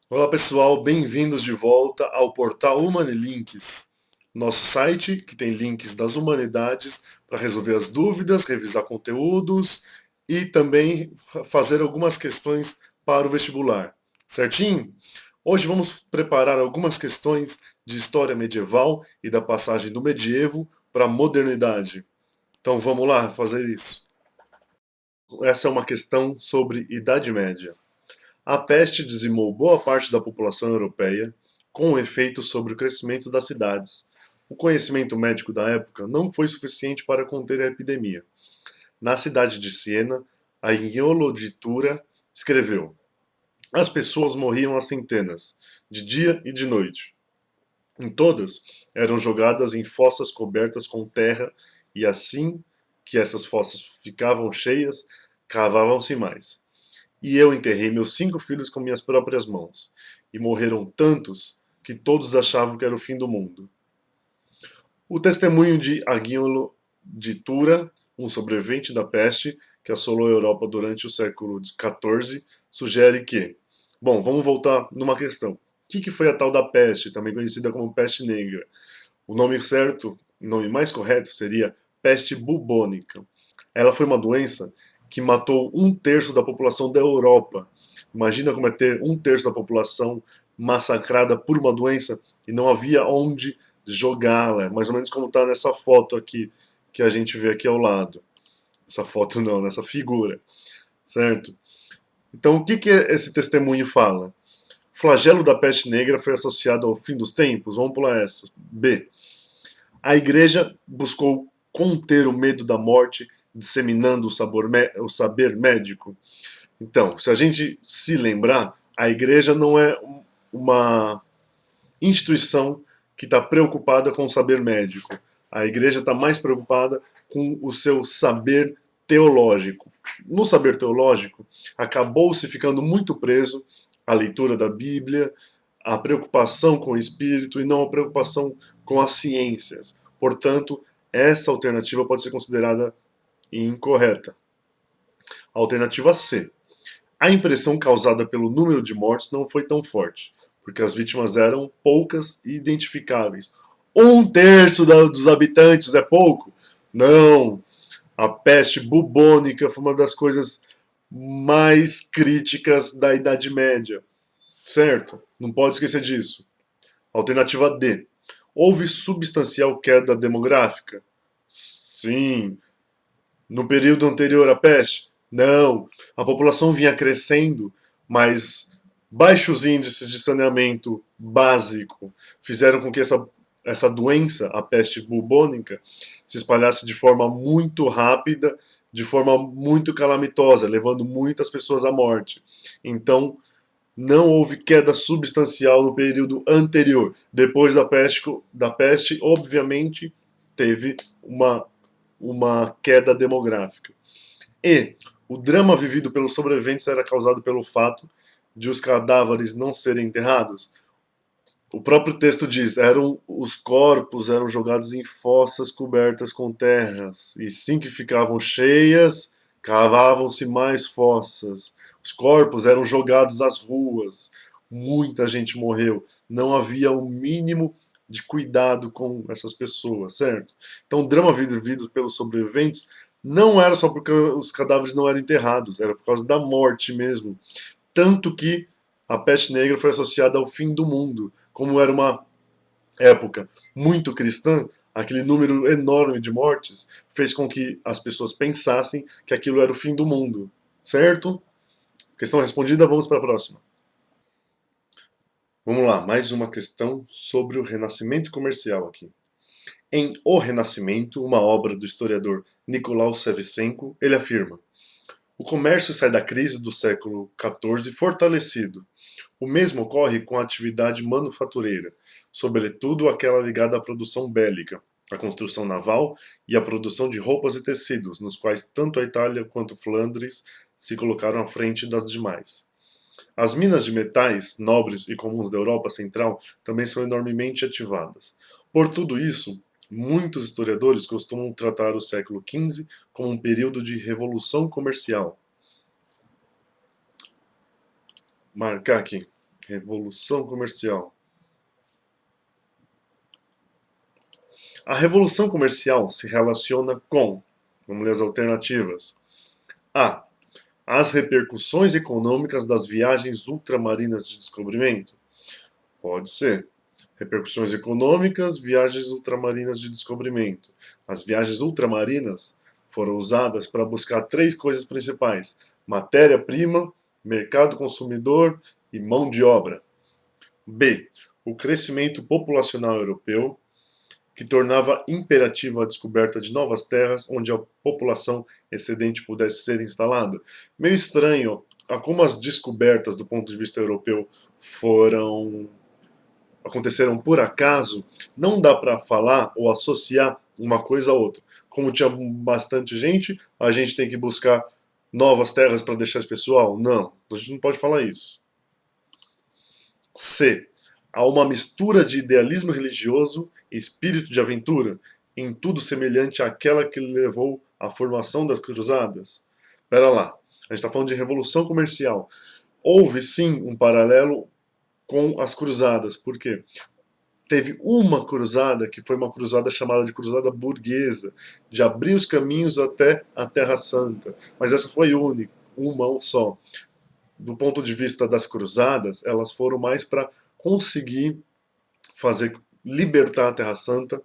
Olá pessoal, bem-vindos de volta ao portal Humanilinks, nosso site que tem links das humanidades para resolver as dúvidas, revisar conteúdos e também fazer algumas questões para o vestibular. Certinho? Hoje vamos preparar algumas questões de história medieval e da passagem do medievo para a modernidade. Então vamos lá fazer isso. Essa é uma questão sobre Idade Média. A peste dizimou boa parte da população europeia, com efeito sobre o crescimento das cidades. O conhecimento médico da época não foi suficiente para conter a epidemia. Na cidade de Siena, Agnolo de Tura escreveu: As pessoas morriam a centenas, de dia e de noite. Em todas, eram jogadas em fossas cobertas com terra, e assim que essas fossas ficavam cheias, cavavam-se mais. E eu enterrei meus 5 filhos com minhas próprias mãos. E morreram tantos que todos achavam que era o fim do mundo. O testemunho de Agnolo de Tura, um sobrevivente da peste que assolou a Europa durante o século XIV, sugere que... Bom, vamos voltar numa questão. O que foi a tal da peste, também conhecida como peste negra? O nome certo, o nome mais correto seria peste bubônica. Ela foi uma doença que matou 1/3 da população da Europa. Imagina como é ter 1/3 da população massacrada por uma doença e não havia onde jogá-la. Mais ou menos como está nessa foto aqui que a gente vê aqui ao lado. Essa foto não, nessa figura, certo? Então o que esse testemunho fala? O flagelo da peste negra foi associado ao fim dos tempos? Vamos pular essa. B. A igreja buscou conter o medo da morte, disseminando o saber médico. Então, se a gente se lembrar, a igreja não é uma instituição que está preocupada com o saber médico. A igreja está mais preocupada com o seu saber teológico. No saber teológico, acabou-se ficando muito preso à leitura da Bíblia, à preocupação com o espírito e não à preocupação com as ciências. Portanto, essa alternativa pode ser considerada incorreta. Alternativa C. A impressão causada pelo número de mortes não foi tão forte, porque as vítimas eram poucas e identificáveis. 1/3 dos habitantes é pouco? Não. A peste bubônica foi uma das coisas mais críticas da Idade Média. Certo? Não pode esquecer disso. Alternativa D. Houve substancial queda demográfica? Sim. No período anterior à peste? Não. A população vinha crescendo, mas baixos índices de saneamento básico fizeram com que essa doença, a peste bubônica, se espalhasse de forma muito rápida, de forma muito calamitosa, levando muitas pessoas à morte. Então, não houve queda substancial no período anterior. Depois da peste obviamente, teve uma queda demográfica. E o drama vivido pelos sobreviventes era causado pelo fato de os cadáveres não serem enterrados. O próprio texto diz: os corpos eram jogados em fossas cobertas com terras, e sim que ficavam cheias, cavavam-se mais fossas. Os corpos eram jogados às ruas. Muita gente morreu. Não havia o mínimo de cuidado com essas pessoas, certo? Então, o drama vivido pelos sobreviventes não era só porque os cadáveres não eram enterrados, era por causa da morte mesmo. Tanto que a peste negra foi associada ao fim do mundo. Como era uma época muito cristã, aquele número enorme de mortes fez com que as pessoas pensassem que aquilo era o fim do mundo. Certo? Questão respondida, vamos para a próxima. Vamos lá, mais uma questão sobre o renascimento comercial aqui. Em O Renascimento, uma obra do historiador Nicolau Shevchenko, ele afirma: o comércio sai da crise do século XIV fortalecido. O mesmo ocorre com a atividade manufatureira, sobretudo aquela ligada à produção bélica, à construção naval e à produção de roupas e tecidos, nos quais tanto a Itália quanto Flandres se colocaram à frente das demais. As minas de metais nobres e comuns da Europa Central também são enormemente ativadas. Por tudo isso, muitos historiadores costumam tratar o século XV como um período de revolução comercial. Marcar aqui. Revolução Comercial. A Revolução Comercial se relaciona com, vamos ler as alternativas. A. As repercussões econômicas das viagens ultramarinas de descobrimento. Pode ser. Repercussões econômicas, viagens ultramarinas de descobrimento. As viagens ultramarinas foram usadas para buscar três coisas principais: matéria-prima, mercado consumidor e mão de obra. B. O crescimento populacional europeu, que tornava imperativa a descoberta de novas terras onde a população excedente pudesse ser instalada. Meio estranho a como as descobertas do ponto de vista europeu aconteceram por acaso. Não dá para falar ou associar uma coisa a outra. Como tinha bastante gente, a gente tem que buscar novas terras para deixar esse pessoal? Não, a gente não pode falar isso. C. Há uma mistura de idealismo religioso e espírito de aventura, em tudo semelhante àquela que levou à formação das cruzadas. Espera lá, a gente está falando de revolução comercial. Houve sim um paralelo com as cruzadas, por quê? Teve uma cruzada que foi uma cruzada chamada de cruzada burguesa, de abrir os caminhos até a Terra Santa, mas essa foi única, uma só. Do ponto de vista das cruzadas, elas foram mais para conseguir libertar a Terra Santa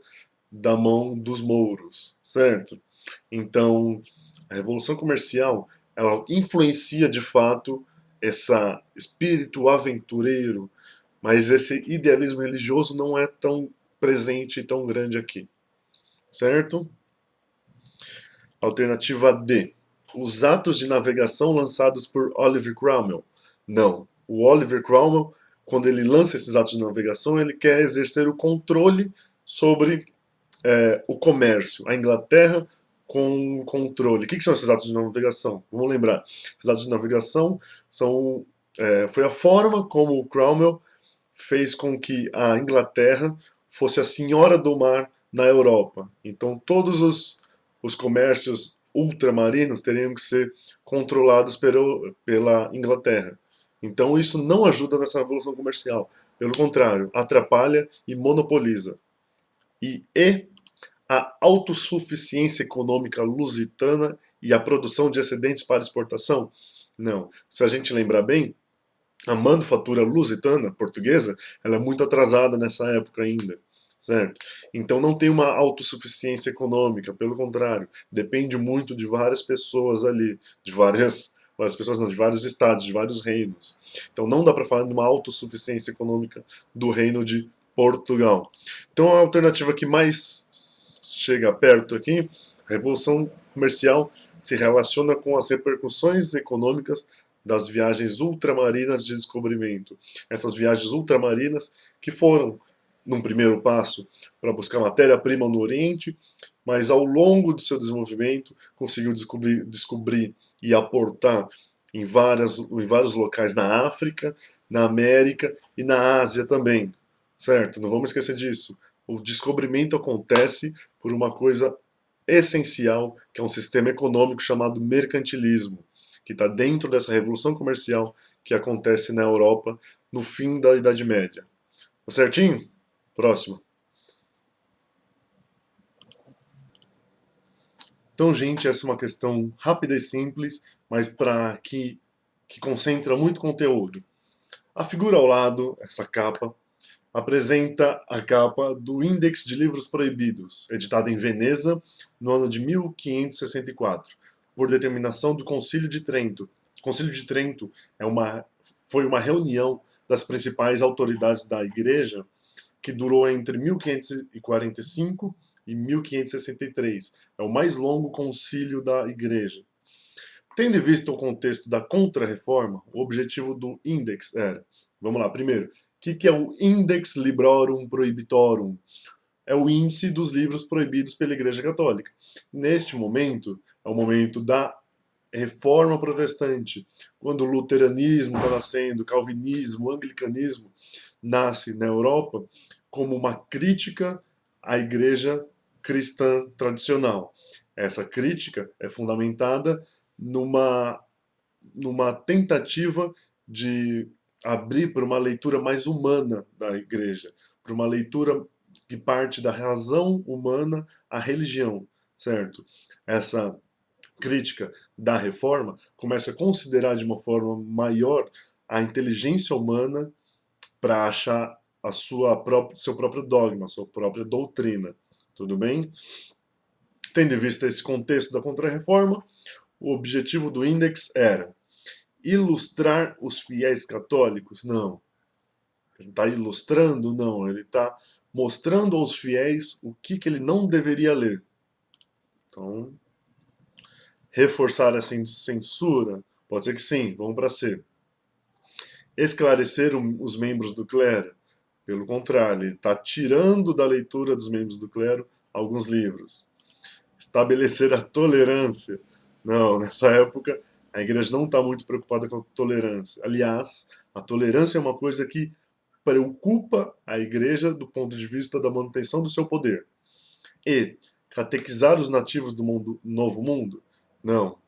da mão dos mouros, certo? Então, a Revolução Comercial, ela influencia de fato esse espírito aventureiro, mas esse idealismo religioso não é tão presente e tão grande aqui, certo? Alternativa D. Os atos de navegação lançados por Oliver Cromwell. Não. O Oliver Cromwell, quando ele lança esses atos de navegação, ele quer exercer o controle sobre o comércio. A Inglaterra com o controle. O que são esses atos de navegação? Vamos lembrar. Esses atos de navegação foi a forma como o Cromwell fez com que a Inglaterra fosse a senhora do mar na Europa. Então todos os comércios ultramarinos teriam que ser controlados pela Inglaterra. Então isso não ajuda nessa revolução comercial. Pelo contrário, atrapalha e monopoliza. E a autossuficiência econômica lusitana e a produção de excedentes para exportação? Não. Se a gente lembrar bem, a manufatura lusitana, portuguesa, ela é muito atrasada nessa época ainda, certo? Então não tem uma autossuficiência econômica, pelo contrário, depende muito de várias pessoas ali, de várias pessoas não, de vários estados, de vários reinos. Então não dá para falar de uma autossuficiência econômica do reino de Portugal. Então a alternativa que mais chega perto aqui, a Revolução Comercial se relaciona com as repercussões econômicas das viagens ultramarinas de descobrimento. Essas viagens ultramarinas que foram, num primeiro passo, para buscar matéria-prima no Oriente, mas ao longo do seu desenvolvimento conseguiu descobrir e aportar em vários locais na África, na América e na Ásia também, certo? Não vamos esquecer disso. O descobrimento acontece por uma coisa essencial, que é um sistema econômico chamado mercantilismo, que está dentro dessa revolução comercial que acontece na Europa no fim da Idade Média. Tá certinho? Próximo. Então, gente, essa é uma questão rápida e simples, mas que concentra muito conteúdo. A figura ao lado, essa capa, apresenta a capa do Índex de Livros Proibidos, editado em Veneza no ano de 1564, por determinação do Concílio de Trento. O Concílio de Trento foi uma reunião das principais autoridades da Igreja que durou entre 1545 e 1563. É o mais longo concílio da Igreja. Tendo em vista o contexto da Contra-Reforma, o objetivo do Index era, vamos lá, primeiro, o que é o Index Librorum Prohibitorum? É o índice dos livros proibidos pela Igreja Católica. Neste momento, é o momento da Reforma Protestante, quando o luteranismo está nascendo, o calvinismo, o anglicanismo nasce na Europa como uma crítica à Igreja cristã tradicional. Essa crítica é fundamentada numa tentativa de abrir para uma leitura mais humana da igreja, para uma leitura que parte da razão humana à religião, certo? Essa crítica da reforma começa a considerar de uma forma maior a inteligência humana para achar seu próprio dogma, a sua própria doutrina. Tudo bem? Tendo em vista esse contexto da Contra-Reforma, o objetivo do Index era ilustrar os fiéis católicos? Não. Ele está ilustrando? Não. Ele está mostrando aos fiéis o que ele não deveria ler. Então, reforçar a censura? Pode ser que sim, vamos para C. Esclarecer os membros do clero? Pelo contrário, ele está tirando da leitura dos membros do clero alguns livros. Estabelecer a tolerância? Não, nessa época a igreja não está muito preocupada com a tolerância. Aliás, a tolerância é uma coisa que preocupa a igreja do ponto de vista da manutenção do seu poder. E catequizar os nativos do novo mundo? Não.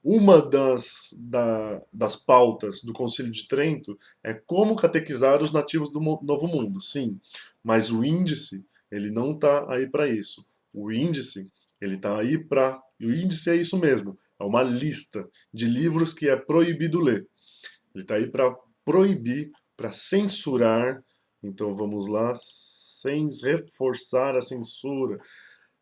Uma das pautas do Concílio de Trento é como catequizar os nativos do novo mundo, sim. Mas o índice, ele não está aí para isso. O índice, ele está aí para... E o índice é isso mesmo, é uma lista de livros que é proibido ler. Ele está aí para proibir, para censurar. Então vamos lá, sem reforçar a censura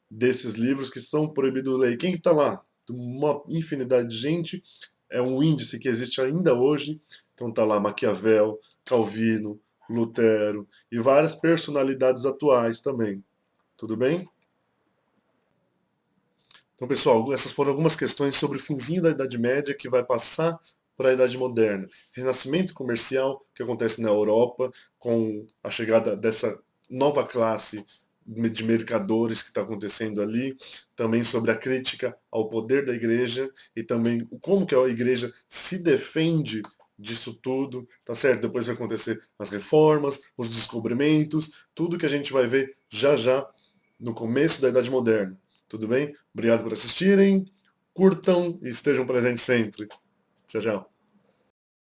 desses livros que são proibidos de ler. E quem está lá? Uma infinidade de gente. É um índice que existe ainda hoje. Então está lá Maquiavel, Calvino, Lutero e várias personalidades atuais também. Tudo bem? Então, pessoal, essas foram algumas questões sobre o finzinho da Idade Média que vai passar para a Idade Moderna. Renascimento comercial que acontece na Europa com a chegada dessa nova classe de mercadores que está acontecendo ali, também sobre a crítica ao poder da igreja e também como que a igreja se defende disso tudo, tá certo? Depois vai acontecer as reformas, os descobrimentos, tudo que a gente vai ver já já no começo da Idade Moderna. Tudo bem? Obrigado por assistirem, curtam e estejam presentes sempre. Tchau, tchau.